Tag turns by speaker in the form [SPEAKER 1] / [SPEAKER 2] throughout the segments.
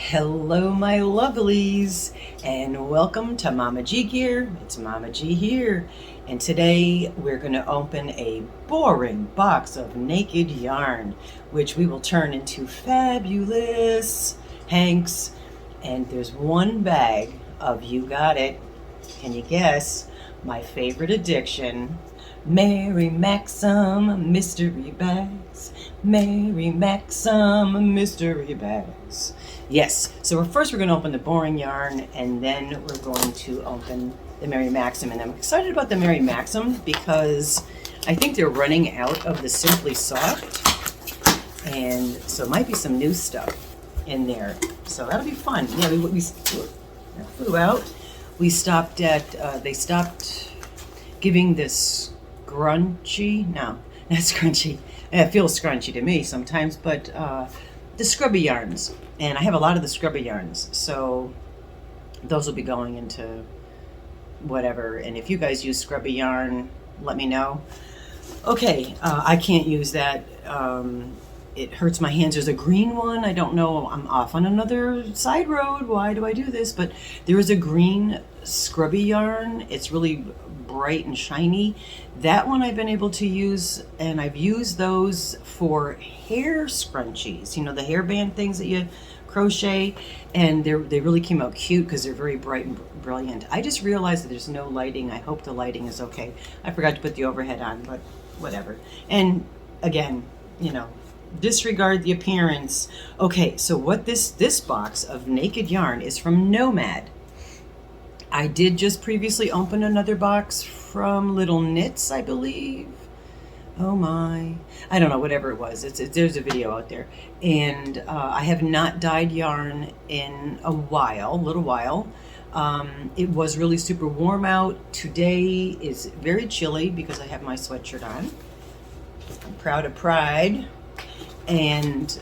[SPEAKER 1] Hello, my lovelies, and welcome to Mama G Gear. It's Mama G here, and today we're going to open a boring box of naked yarn, which we will turn into fabulous hanks. And there's one bag of, you got it, can you guess, my favorite addiction, Mary Maxim mystery bags. Mary Maxim mystery bags. Yes, so first we're going to open the boring yarn, and then we're going to open the Mary Maxim. And I'm excited about the Mary Maxim because I think they're running out of the Simply Soft, and so it might be some new stuff in there. So that'll be fun. Yeah, we flew out. We stopped at, they stopped giving this scrunchy, no, not scrunchy. It feels scrunchy to me sometimes, but the scrubby yarns. And I have a lot of the scrubby yarns, so those will be going into whatever. And if you guys use scrubby yarn, let me know. Okay, I can't use that. It hurts my hands. There's a green one. I don't know. I'm off on another side road. Why do I do this? But there is a green scrubby yarn. It's really bright and shiny. That one I've been able to use, and I've used those for hair scrunchies. You know, the hairband things that you crochet, and they really came out cute because they're very bright and brilliant. I just realized that there's no lighting. I hope the lighting is okay. I forgot to put the overhead on, but whatever. And again, you know, disregard the appearance. Okay, so what this box of naked yarn is from Nomad. I did just previously open another box from Little Knits, I believe. Oh my, I don't know, whatever it was. There's a video out there. And I have not dyed yarn in a little while. It was really super warm out. Today is very chilly because I have my sweatshirt on. I'm proud of Pride. And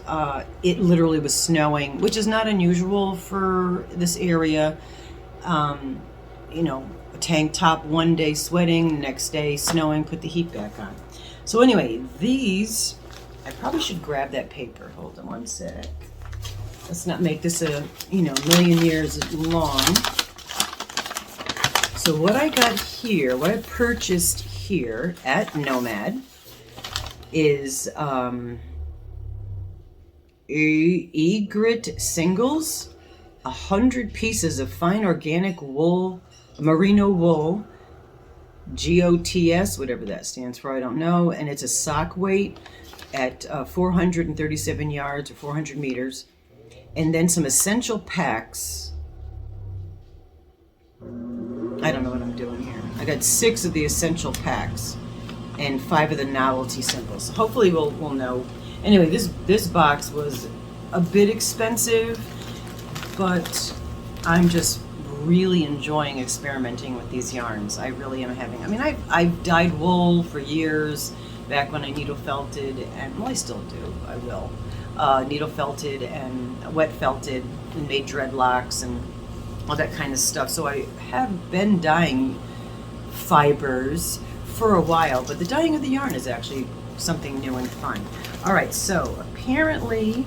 [SPEAKER 1] it literally was snowing, which is not unusual for this area. You know, a tank top one day sweating, next day snowing, put the heat back on. So anyway, these, I probably should grab that paper. Hold on one sec. Let's not make this a, million years long. So what I got here, what I purchased here at Nomad is egret singles, 100 pieces of fine organic wool, merino wool, GOTS, whatever that stands for, I don't know, and it's a sock weight at 437 yards or 400 meters, and then some essential packs. I don't know what I'm doing here. I got 6 of the essential packs and 5 of the novelty symbols. Hopefully we'll know. Anyway, this box was a bit expensive, but I'm just really enjoying experimenting with these yarns. I really am having, I've dyed wool for years, back when I needle felted, and well, I still do, I will. Needle felted and wet felted and made dreadlocks and all that kind of stuff. So I have been dyeing fibers for a while, but the dyeing of the yarn is actually something new and fun. All right, so apparently,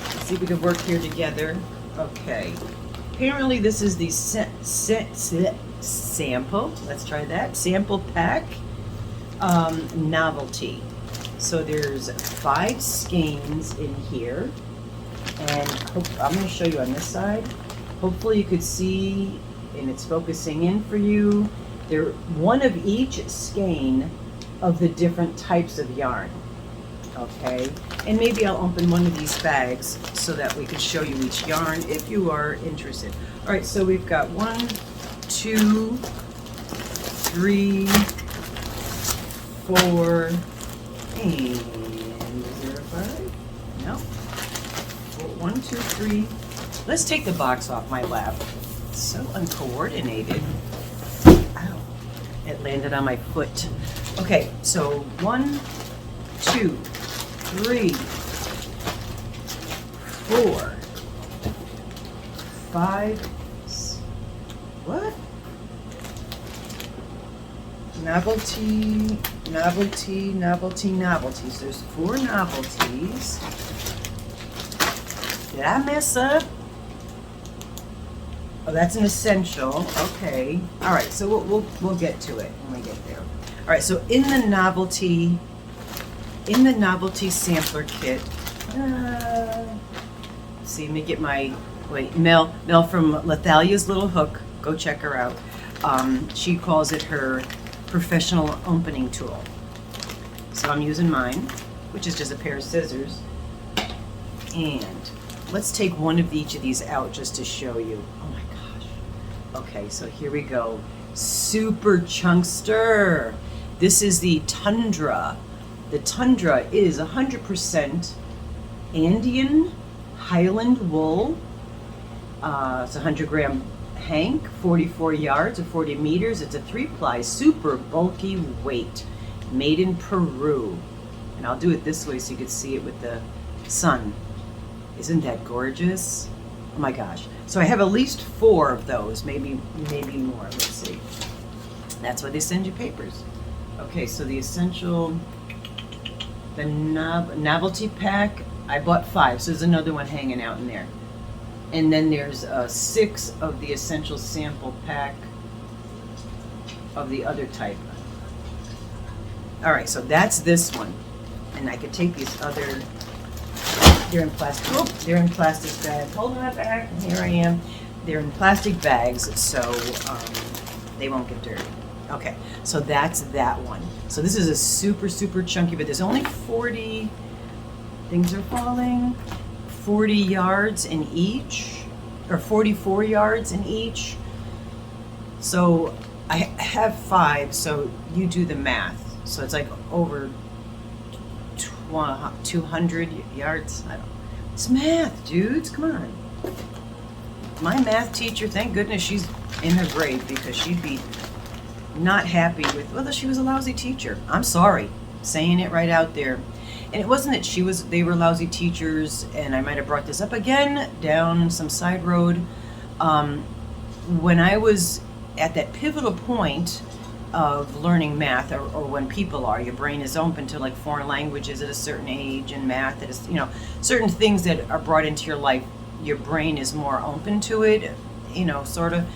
[SPEAKER 1] let's see if we can work here together. Okay, apparently this is the sample, let's try that, sample pack novelty. So there's 5 skeins in here, and I'm going to show you on this side. Hopefully you could see, and it's focusing in for you. They're one of each skein of the different types of yarn. Okay, and maybe I'll open one of these bags so that we can show you each yarn if you are interested. All right, so we've got 1, 2, 3, 4, and is there a 5? No. 1, 2, 3. Let's take the box off my lap. It's so uncoordinated. Ow, it landed on my foot. Okay, so 1, 2, 3, 4, 5, what? Novelty, novelty, novelty, novelties. There's 4 novelties. Did I mess up? Oh, that's an essential. Okay. All right. So we'll get to it when we get there. All right. So in the novelty sampler kit. See, let me get my Mel from Lethalia's Little Hook. Go check her out. She calls it her professional opening tool. So I'm using mine, which is just a pair of scissors. And let's take one of each of these out just to show you. Oh my gosh. Okay, so here we go. Super Chunkster. This is the Tundra. The Tundra is 100% Andean Highland wool. It's a 100-gram hank, 44 yards or 40 meters. It's a 3-ply, super bulky weight, made in Peru. And I'll do it this way so you can see it with the sun. Isn't that gorgeous? Oh my gosh. So I have at least 4 of those, maybe more. Let's see. That's why they send you papers. Okay, so the essential, the novelty pack, I bought 5, so there's another one hanging out in there. And then there's 6 of the essential sample pack of the other type. All right, so that's this one. And I could take these other, they're in plastic, they're in plastic bags. Hold on back, here I am. They're in plastic bags, so they won't get dirty. Okay, so that's that one. So this is a super, super chunky, but there's only 40, things are falling, 40 yards in each, or 44 yards in each. So I have 5, so you do the math. So it's like over 200 yards. I don't know. It's math, dudes, come on. My math teacher, thank goodness she's in her grave, because she'd be not happy with whether she was a lousy teacher. I'm sorry, saying it right out there. And it wasn't that they were lousy teachers, and I might have brought this up again down some side road. When I was at that pivotal point of learning math, or when people are, your brain is open to like foreign languages at a certain age, and math is, certain things that are brought into your life, your brain is more open to it, sort of.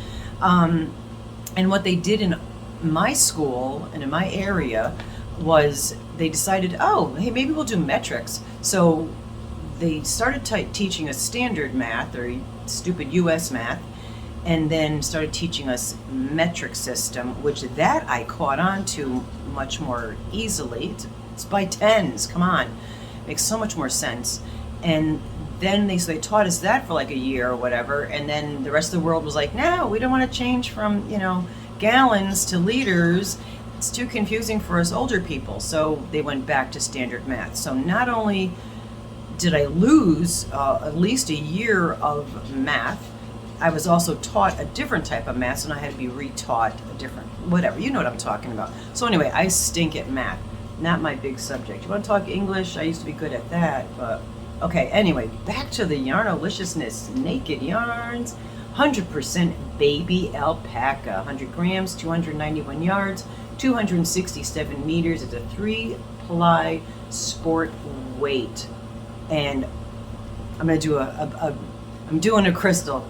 [SPEAKER 1] And what they did in my school and in my area was they decided, oh, hey, maybe we'll do metrics. So they started teaching us standard math, or stupid US math, and then started teaching us metric system, which that I caught on to much more easily. It's by tens, come on. Makes so much more sense. And then they taught us that for like a year or whatever, and then the rest of the world was like, no, we don't want to change from, gallons to liters. It's too confusing for us older people. So they went back to standard math. So not only did I lose at least a year of math, I was also taught a different type of math, and I had to be retaught a different, whatever, you know what I'm talking about. So anyway, I stink at math, not my big subject. You want to talk English? I used to be good at that, but okay, anyway, back to the yarnoliciousness. Naked Yarns, 100% baby alpaca, 100 grams, 291 yards, 267 meters. It's a 3-ply sport weight. And I'm going to do I'm doing a crystal.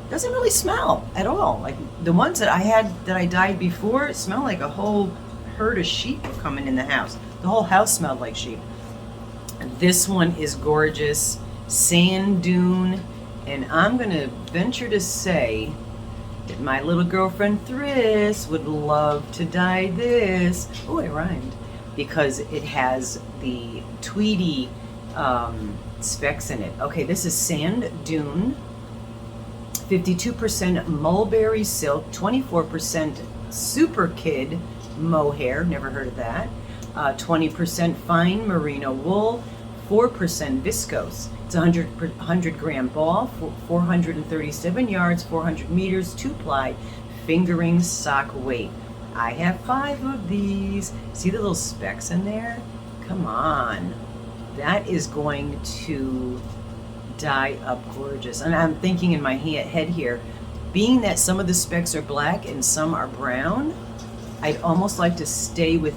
[SPEAKER 1] Doesn't really smell at all. Like the ones that I had that I dyed before, it smelled like a whole herd of sheep were coming in the house. The whole house smelled like sheep. This one is gorgeous, sand dune, and I'm gonna venture to say that my little girlfriend Thris would love to dye this. Oh, it rhymed. Because it has the tweedy specs in it. Okay, this is sand dune, 52% mulberry silk, 24% super kid mohair, never heard of that, 20% fine merino wool, 4% viscose. It's a 100 gram ball, 437 yards, 400 meters, 2-ply fingering sock weight. I have 5 of these. See the little specks in there? Come on. That is going to dye up gorgeous. And I'm thinking in my head here, being that some of the specks are black and some are brown, I'd almost like to stay with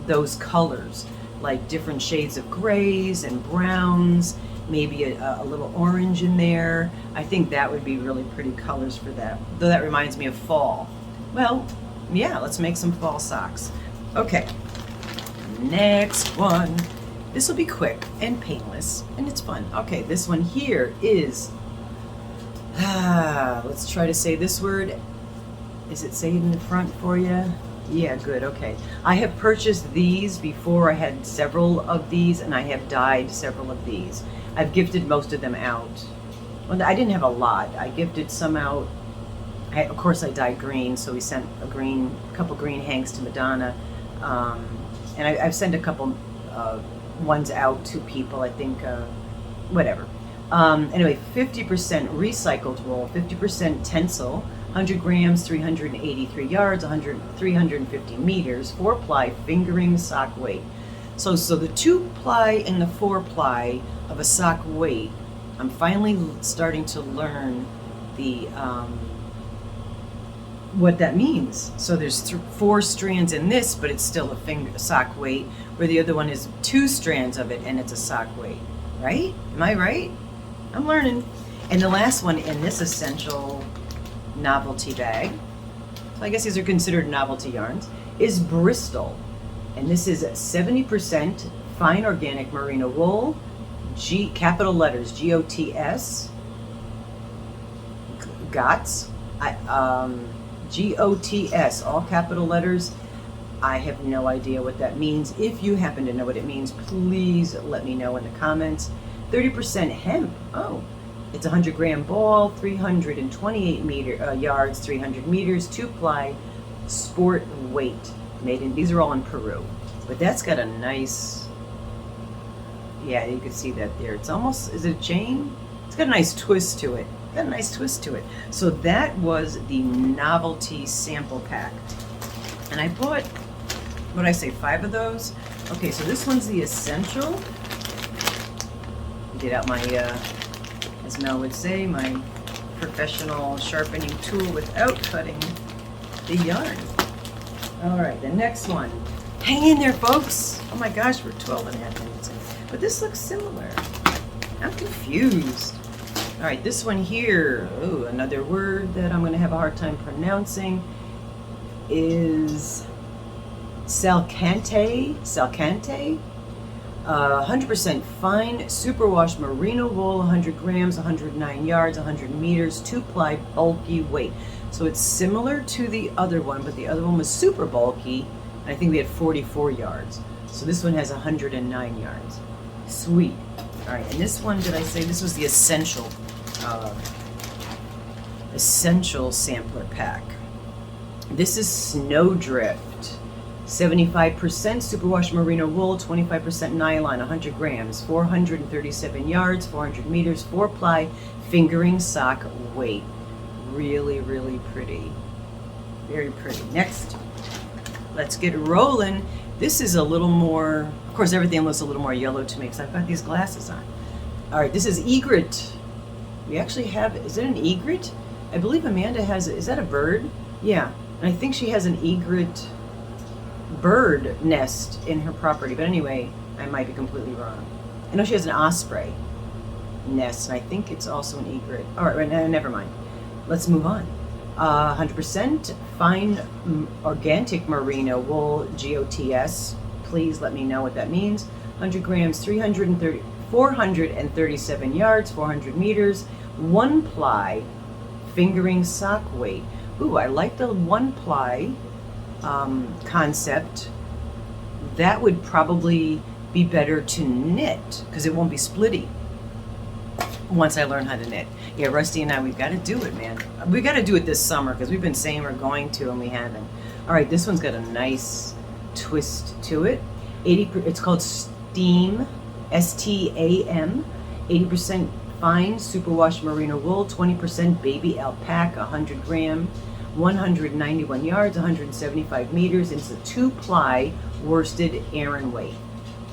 [SPEAKER 1] those colors, like different shades of grays and browns maybe a little orange in there. I think that would be really pretty colors for that. Though that reminds me of fall. Well, yeah, let's make some fall socks. Okay, next one. This will be quick and painless, and it's fun. Okay, this one here is, let's try to say this word. Is it saying in the front for you? Yeah, good, okay. I have purchased these before. I had several of these, and I have dyed several of these. I've gifted most of them out. Well, I didn't have a lot. I gifted some out. Of course, I dyed green, so we sent a couple green hanks to Madonna. And I've sent a couple ones out to people, I think, whatever. Anyway, 50% recycled wool, 50% tencel, 100 grams, 383 yards, 350 meters, 4-ply fingering sock weight. So the 2-ply and the 4-ply of a sock weight, I'm finally starting to learn the what that means. So there's 4 strands in this, but it's still a sock weight, where the other one is 2 strands of it and it's a sock weight, right? Am I right? I'm learning. And the last one in this essential novelty bag, so I guess these are considered novelty yarns, is Bristol. And this is 70% fine organic merino wool, capital letters, GOTS, GOTS, GOTS, all capital letters. I have no idea what that means. If you happen to know what it means, please let me know in the comments. 30% hemp. Oh, it's a 100-gram ball, 328 yards, 300 meters, 2-ply sport weight. These are all in Peru. But that's got a nice, yeah, you can see that there. It's almost, is it a chain? It's got a nice twist to it. So that was the novelty sample pack. And I bought, what did I say, 5 of those? Okay, so this one's the essential. Get out my, as Mel would say, my professional sharpening tool without cutting the yarn. All right, the next one. Hang in there, folks. Oh my gosh, we're 12 and a half minutes in. But this looks similar. I'm confused. All right, this one here, oh, another word that I'm gonna have a hard time pronouncing is Salcante. 100% fine superwash merino wool, 100 grams, 109 yards, 100 meters, 2-ply bulky weight. So it's similar to the other one, but the other one was super bulky, and I think we had 44 yards. So this one has 109 yards. Sweet. All right, and this one, did I say this was the essential sampler pack? This is Snowdrift. 75% superwash merino wool, 25% nylon, 100 grams, 437 yards, 400 meters, 4-ply fingering sock weight. Really, really pretty. Very pretty. Next, let's get rolling. This is a little more, of course, everything looks a little more yellow to me because I've got these glasses on. All right, this is egret. We actually have, is it an egret? I believe Amanda has, is that a bird? Yeah, and I think she has an egret bird nest in her property, but anyway, I might be completely wrong. I know she has an osprey nest, and I think it's also an egret. All right, never mind. Let's move on. 100% fine organic merino wool, GOTS. Please let me know what that means. 100 grams, 437 yards, 400 meters, 1-ply fingering sock weight. Ooh, I like the 1-ply concept. That would probably be better to knit because it won't be splitty once I learn how to knit. Yeah, Rusty and I, we've got to do it, man. We've got to do it this summer because we've been saying we're going to and we haven't. All right, this one's got a nice twist to it. It's called Steam, STAM. 80% fine superwash merino wool, 20% baby alpaca, 100 gram, 191 yards, 175 meters. It's a 2-ply worsted Aran weight.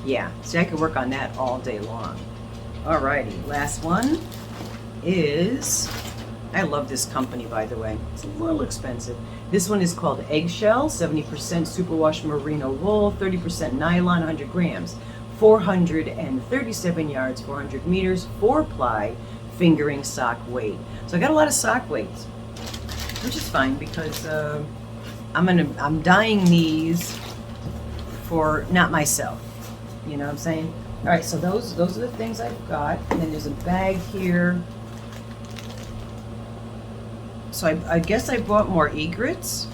[SPEAKER 1] Yeah, so I could work on that all day long. Alrighty, last one is, I love this company, by the way. It's a little expensive. This one is called Eggshell, 70% superwash merino wool, 30% nylon, 100 grams, 437 yards, 400 meters, 4-ply, fingering sock weight. So I got a lot of sock weights, which is fine because I'm dyeing these for not myself. You know what I'm saying? All right, so those are the things I've got. And then there's a bag here. So I guess I bought more egrets.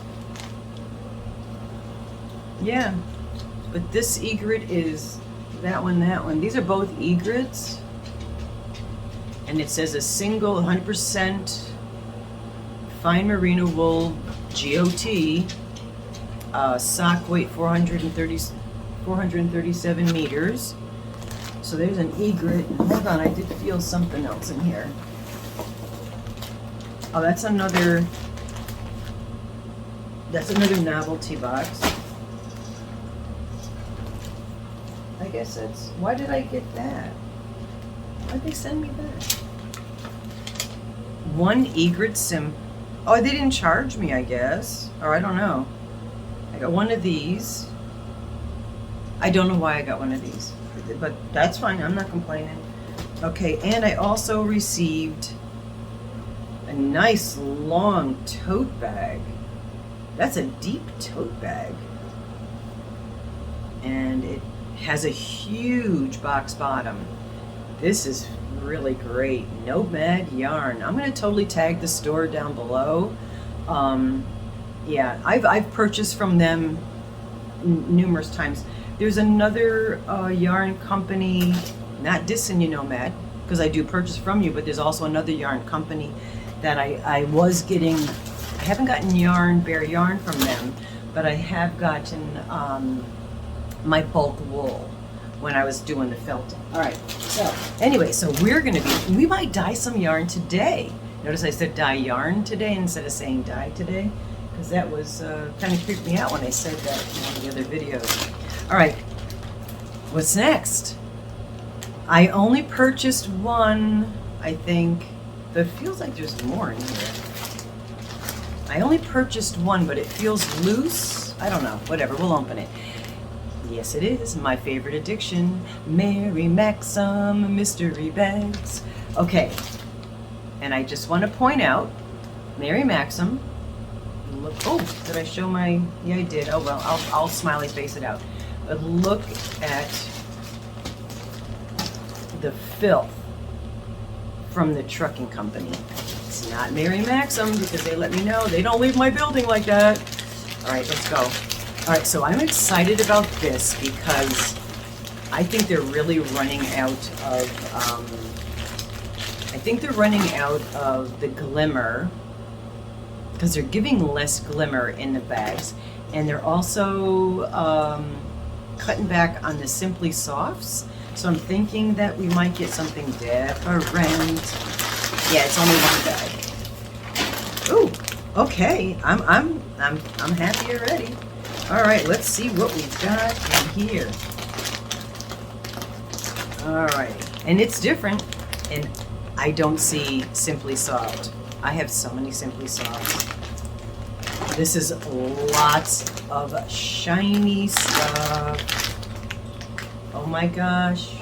[SPEAKER 1] Yeah, but this egret is that one, that one. These are both egrets. And it says a single 100% fine merino wool GOT, sock weight 437 meters. So there's an egret. Hold on, I did feel something else in here. Oh, that's another novelty box. I guess that's, why did I get that? Why'd they send me that? One egret oh, they didn't charge me, I guess. Or I don't know. I got one of these. I don't know why I got one of these, but that's fine, I'm not complaining. Okay, and I also received a nice long tote bag. That's a deep tote bag. And it has a huge box bottom. This is really great. Nomad yarn. I'm going to totally tag the store down below. Yeah, I've purchased from them numerous times. There's another yarn company, not dissing you, Nomad, because I do purchase from you, but there's also another yarn company that I was getting. I haven't gotten bare yarn from them, but I have gotten my bulk wool when I was doing the felting. All right, so anyway, so we might dye some yarn today. Notice I said dye yarn today instead of saying dye today, because that was kind of creeped me out when I said that in one of the other videos. All right, what's next? I only purchased one, I think, but it feels like there's more in here. I only purchased one, but it feels loose. I don't know, whatever, we'll open it. Yes, it is my favorite addiction, Mary Maxim mystery bags. Okay, and I just want to point out, Mary Maxim, look, oh, did I show my, yeah, I did. Oh, well, I'll smiley face it out. But look at the filth from the trucking company. It's not Mary Maxim because they let me know they don't leave my building like that. All right, let's go. All right, so I'm excited about this because I think they're really running out of, the glimmer, because they're giving less glimmer in the bags, and they're also cutting back on the Simply Softs. So I'm thinking that we might get something different. Yeah, it's only one bag. Ooh, okay, I'm happy already. All right, let's see what we've got in here. All right, and it's different, and I don't see Simply Soft. I have so many Simply Softs. This is lots of shiny stuff. Oh my gosh,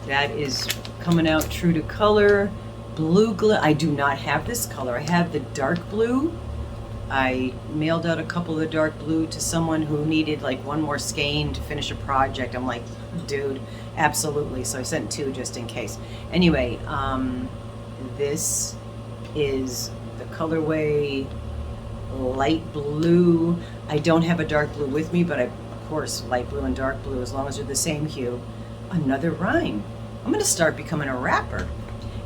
[SPEAKER 1] that is coming out true to color. Blue glue. I do not have this color. I have the dark blue. I mailed out a couple of the dark blue to someone who needed like one more skein to finish a project. I'm like, dude, absolutely. So I sent two just in case. Anyway, this is the colorway light blue. I don't have a dark blue with me, but of course, light blue and dark blue, as long as they're the same hue. Another rhyme. I'm gonna start becoming a rapper.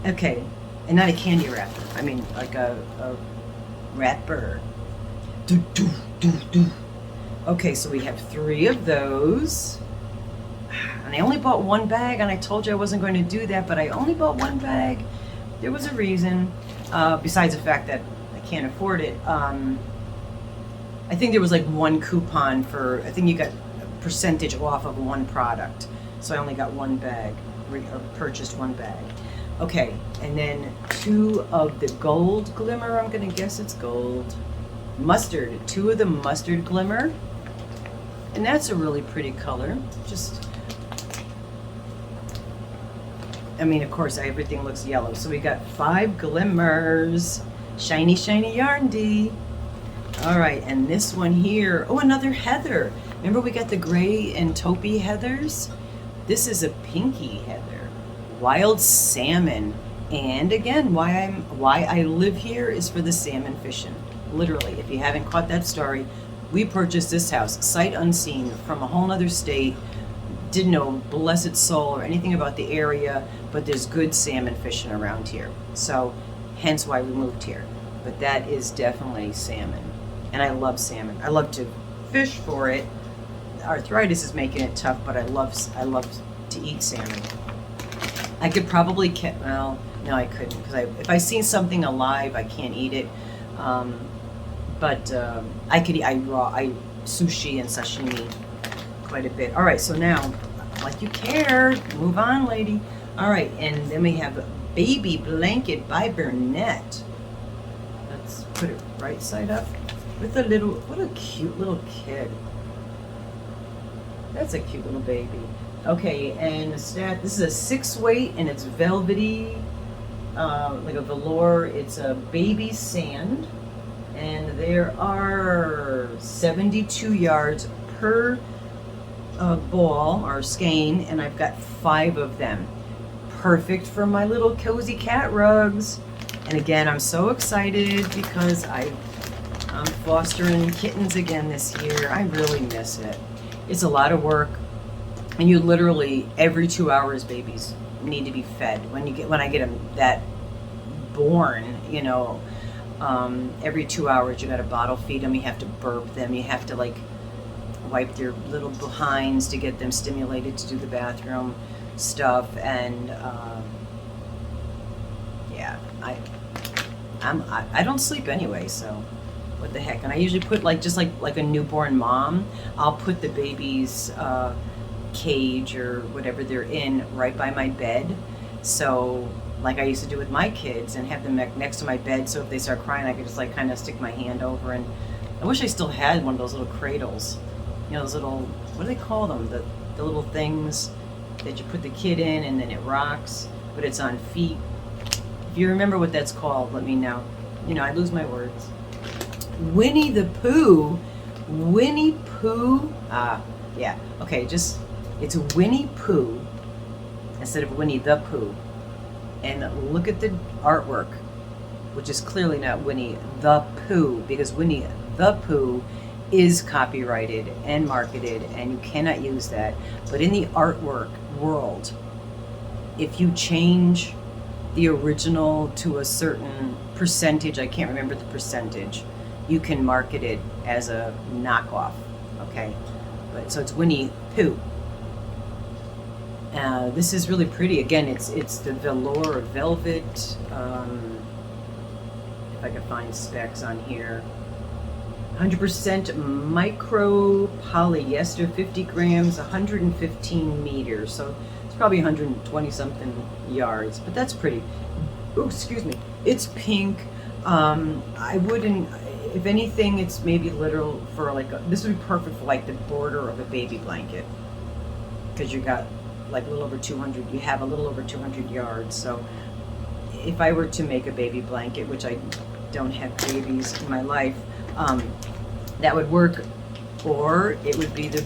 [SPEAKER 1] Okay, and not a candy wrapper. I mean, like a rapper. Do, do, do, do. Okay, so we have 3 of those. And I only bought one bag, and I told you I wasn't going to do that, but I only bought one bag. There was a reason, besides the fact that I can't afford it. I think there was like one coupon for, I think you got a percentage off of one product. So I only got one bag, or purchased one bag. Okay, and then 2 of the gold glimmer, I'm gonna guess it's gold. Mustard, 2 of the mustard glimmer. And that's a really pretty color. Just I mean, of course, everything looks yellow. So we got 5 glimmers. Shiny, shiny yarn D. All right, and this one here. Oh, another heather. Remember we got the gray and taupey heathers? This is a pinky heather. Wild salmon. And again, why I live here is for the salmon fishing. Literally, if you haven't caught that story, we purchased this house, sight unseen, from a whole nother state. Didn't know blessed soul or anything about the area, but there's good salmon fishing around here. So, hence why we moved here. But that is definitely salmon. And I love salmon. I love to fish for it. Arthritis is making it tough, but I love to eat salmon. I could probably well, no, I couldn't, because if I see something alive, I can't eat it. But I could eat. I sushi and sashimi quite a bit. All right, so now, like you care, move on, lady. All right, and then we have Baby Blanket by Burnett. Let's put it right side up with a little. What a cute little kid. That's a cute little baby. Okay, and this is a 6 weight, and it's velvety, like a velour. It's a baby sand, and there are 72 yards per ball or skein, and I've got 5 of them. Perfect for my little cozy cat rugs. And again, I'm so excited because I'm fostering kittens again this year. I really miss it. It's a lot of work, and you literally every 2 hours babies need to be fed. When I get them that born, you know, every 2 hours you got to bottle feed them. You have to burp them. You have to like wipe their little behinds to get them stimulated to do the bathroom stuff. And yeah, I don't sleep anyway, so what the heck. And I usually put just like a newborn mom, I'll put the baby's cage or whatever they're in right by my bed. So like I used to do with my kids, and have them next to my bed, so if they start crying I could just like kind of stick my hand over. And I wish I still had one of those little cradles, you know, those little, what do they call them, the little things that you put the kid in and then it rocks, but it's on feet. If you remember what that's called, let me know. You know, I lose my words. Winnie the Pooh. Winnie Pooh. Yeah. Okay, it's Winnie Pooh instead of Winnie the Pooh. And look at the artwork, which is clearly not Winnie the Pooh, because Winnie the Pooh is copyrighted and marketed, and you cannot use that. But in the artwork world, if you change the original to a certain percentage, I can't remember the percentage, you can market it as a knockoff, okay? But so it's Winnie Pooh. This is really pretty. Again, it's the velour or velvet. If I can find specs on here. 100% micro polyester, 50 grams, 115 meters. So it's probably 120 something yards, but that's pretty. Oh, excuse me. It's pink. I wouldn't, if anything, it's maybe literal for this would be perfect for like the border of a baby blanket, because you got like a little over 200, you have a little over 200 yards. So if I were to make a baby blanket, which I don't have babies in my life, that would work. Or it would be the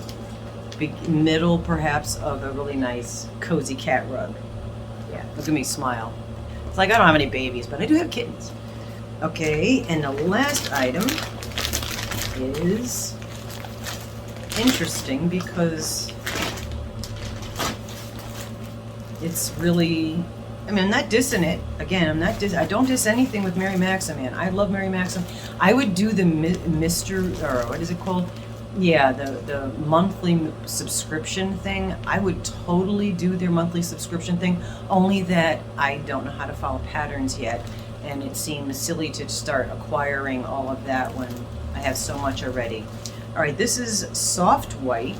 [SPEAKER 1] middle perhaps of a really nice cozy cat rug. Yeah, look at me smile. It's like I don't have any babies, but I do have kittens. Okay, and the last item is interesting because it's really, I mean, I'm not dissing it. Again, I don't diss anything with Mary Maxim, man. I love Mary Maxim. I would do the or what is it called? Yeah, the monthly subscription thing. I would totally do their monthly subscription thing, only that I don't know how to follow patterns yet, and it seems silly to start acquiring all of that when I have so much already. All right, this is soft white,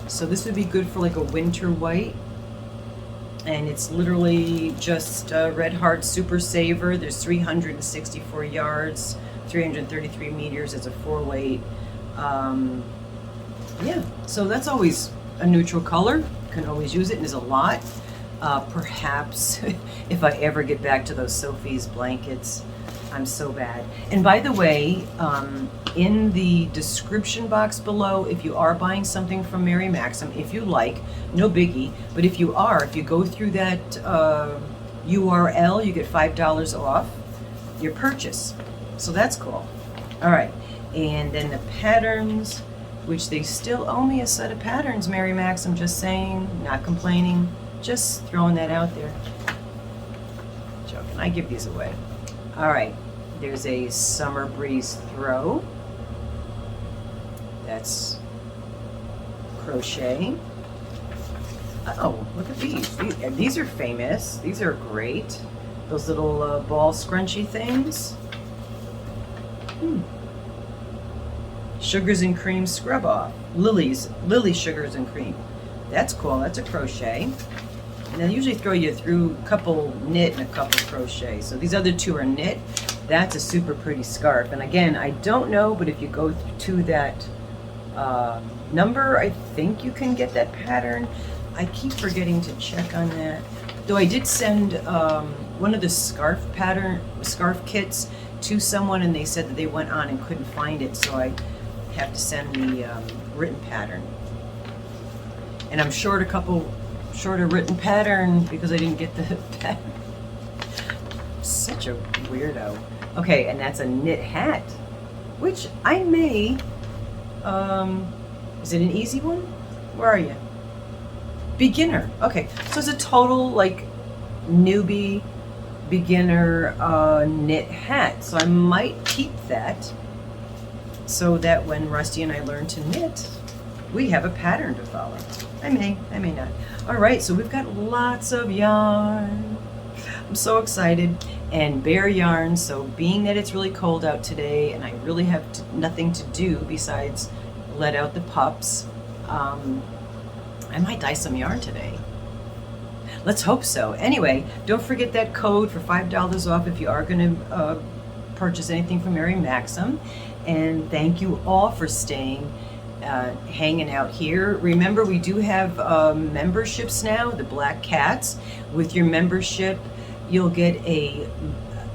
[SPEAKER 1] so this would be good for like a winter white. And it's literally just Red Heart Super Saver. There's 364 yards, 333 meters. It's a 4-weight. Yeah, so that's always a neutral color. You can always use it, and there's a lot. Perhaps if I ever get back to those Sophie's blankets. I'm so bad. And by the way, in the description box below, if you are buying something from Mary Maxim, if you like, no biggie, but if you go through that URL, you get $5 off your purchase. So that's cool. All right, and then the patterns, which they still owe me a set of patterns, Mary Maxim, just saying, not complaining, just throwing that out there. Joking, I give these away. All right, there's a Summer Breeze throw. That's crochet. Oh, look at these. These are famous. These are great. Those little ball scrunchy things. Sugars and cream scrub off. Lily sugars and cream. That's cool. That's a crochet. And they usually throw you through a couple knit and a couple crochet. So these other two are knit. That's a super pretty scarf. And again, I don't know, but if you go to that number, I think you can get that pattern. I keep forgetting to check on that. Though I did send one of the scarf kits to someone, and they said that they went on and couldn't find it, so I have to send the written pattern. And I'm short a written pattern because I didn't get the pattern. Such a weirdo. Okay, and that's a knit hat, which I may, is it an easy one? Where are you? Beginner. Okay, so it's a total like newbie beginner knit hat. So I might keep that so that when Rusty and I learn to knit, we have a pattern to follow. I may not. All right, so we've got lots of yarn. I'm so excited. And bare yarn, so being that it's really cold out today and I really have nothing to do besides let out the pups, I might dye some yarn today. Let's hope so. Anyway, don't forget that code for $5 off if you are going to purchase anything from Mary Maxim. And thank you all for staying, hanging out here. Remember, we do have memberships now, the Black Cats. With your membership, you'll get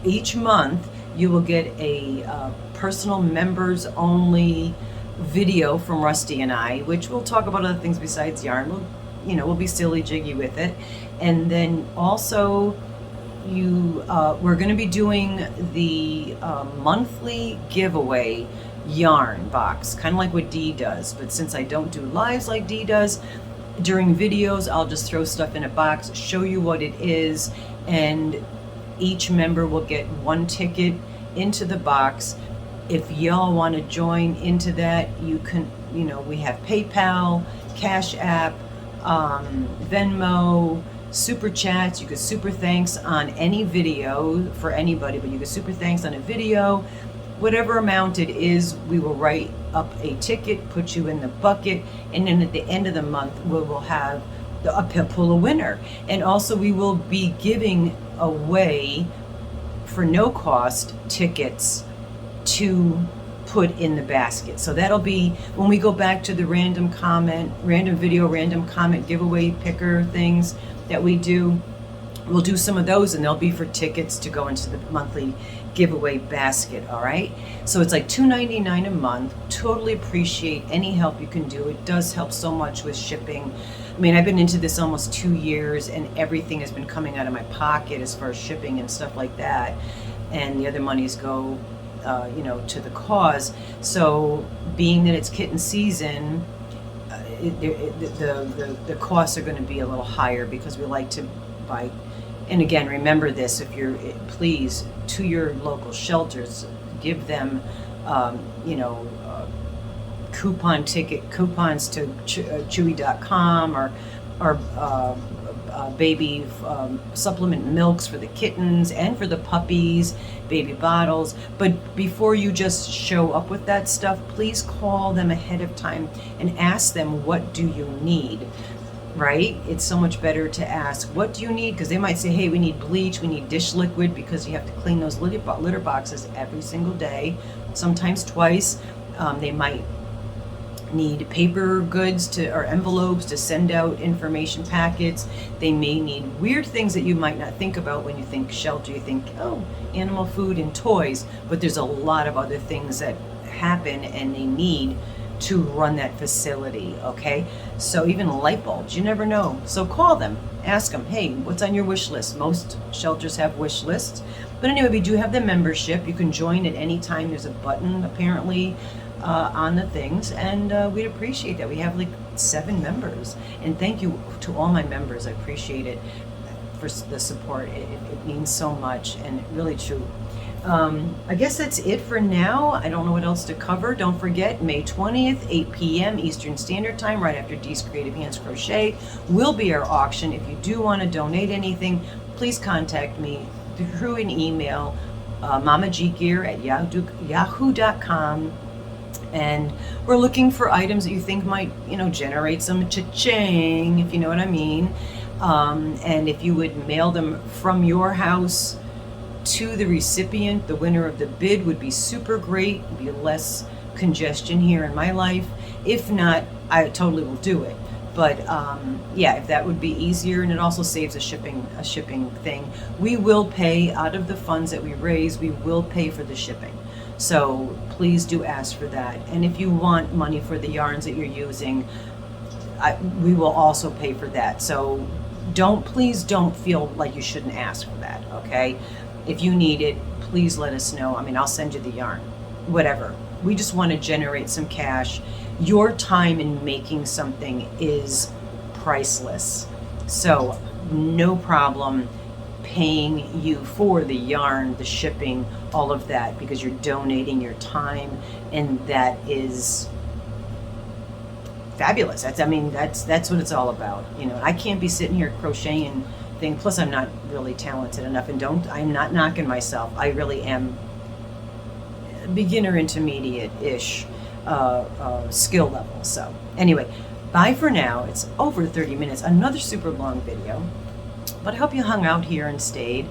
[SPEAKER 1] each month you will get a personal members only video from Rusty and I, which we'll talk about other things besides yarn. We'll be silly jiggy with it. And then also we're going to be doing the monthly giveaway yarn box, kind of like what Dee does. But since I don't do lives like Dee does, during videos I'll just throw stuff in a box, show you what it is, and each member will get one ticket into the box. If y'all want to join into that, you can, we have PayPal, CashApp, Venmo, super chats. You could super thanks on any video for anybody, but you could super thanks on a video. Whatever amount it is, we will write up a ticket, put you in the bucket, and then at the end of the month, we will have pull a winner. And also we will be giving away for no cost tickets to put in the basket. So that'll be when we go back to the random video, random comment giveaway picker things that we do. We'll do some of those, and they'll be for tickets to go into the monthly giveaway basket. All right, so it's like $2.99 a month. Totally appreciate any help you can do. It does help so much with shipping. I mean, I've been into this almost 2 years, and everything has been coming out of my pocket as far as shipping and stuff like that, and the other monies go to the cause. So being that it's kitten season, the costs are going to be a little higher because we like to buy. And again, remember this, if you're, please, to your local shelters, give them, coupons to chewy.com or baby supplement milks for the kittens and for the puppies, baby bottles. But before you just show up with that stuff, please call them ahead of time and ask them, what do you need? Right? It's so much better to ask, what do you need? Because they might say, hey, we need bleach, we need dish liquid, because you have to clean those litter boxes every single day, sometimes twice. They might need paper goods or envelopes to send out information packets. They may need weird things that you might not think about when you think shelter. You think, oh, animal food and toys, but there's a lot of other things that happen and they need to run that facility, okay? So even light bulbs, you never know. So call them, ask them, hey, what's on your wish list? Most shelters have wish lists. But anyway, we do have the membership. You can join at any time. There's a button apparently on the things, and we'd appreciate that. We have like 7 members, and thank you to all my members. I appreciate it for the support. It means so much, and really true. I guess that's it for now. I don't know what else to cover. Don't forget, May 20th, 8 p.m. Eastern Standard Time, right after Dee's Creative Hands Crochet, will be our auction. If you do want to donate anything, please contact me through an email, mamaggear@yahoo.com. And we're looking for items that you think might, generate some cha-ching, if you know what I mean. And if you would mail them from your house to the recipient, the winner of the bid, would be super great. It'd be less congestion here in my life. If not, I totally will do it. But yeah, if that would be easier, and it also saves a shipping thing. We will pay out of the funds that we raise. We will pay for the shipping. So please do ask for that. And if you want money for the yarns that you're using, we will also pay for that. So please don't feel like you shouldn't ask for that, okay? If you need it, please let us know. I mean, I'll send you the yarn, whatever. We just want to generate some cash. Your time in making something is priceless. So no problem paying you for the yarn, the shipping, all of that, because you're donating your time, and that is fabulous. That's what it's all about. I can't be sitting here crocheting thing. Plus, I'm not really talented enough, and I'm not knocking myself. I really am beginner intermediate-ish skill level. So anyway, bye for now. It's over 30 minutes. Another super long video. But I hope you hung out here and stayed.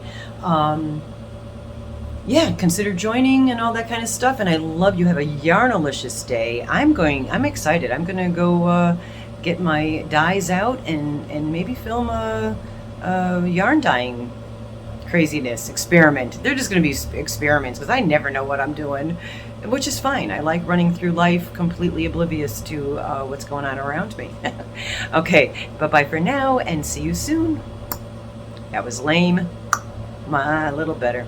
[SPEAKER 1] Yeah, consider joining and all that kind of stuff. And I love you. Have a yarnalicious day. I'm excited. I'm going to go get my dyes out and maybe film a yarn dyeing craziness experiment. They're just going to be experiments because I never know what I'm doing, which is fine. I like running through life completely oblivious to what's going on around me. Okay, bye-bye for now, and see you soon. That was lame. A little better.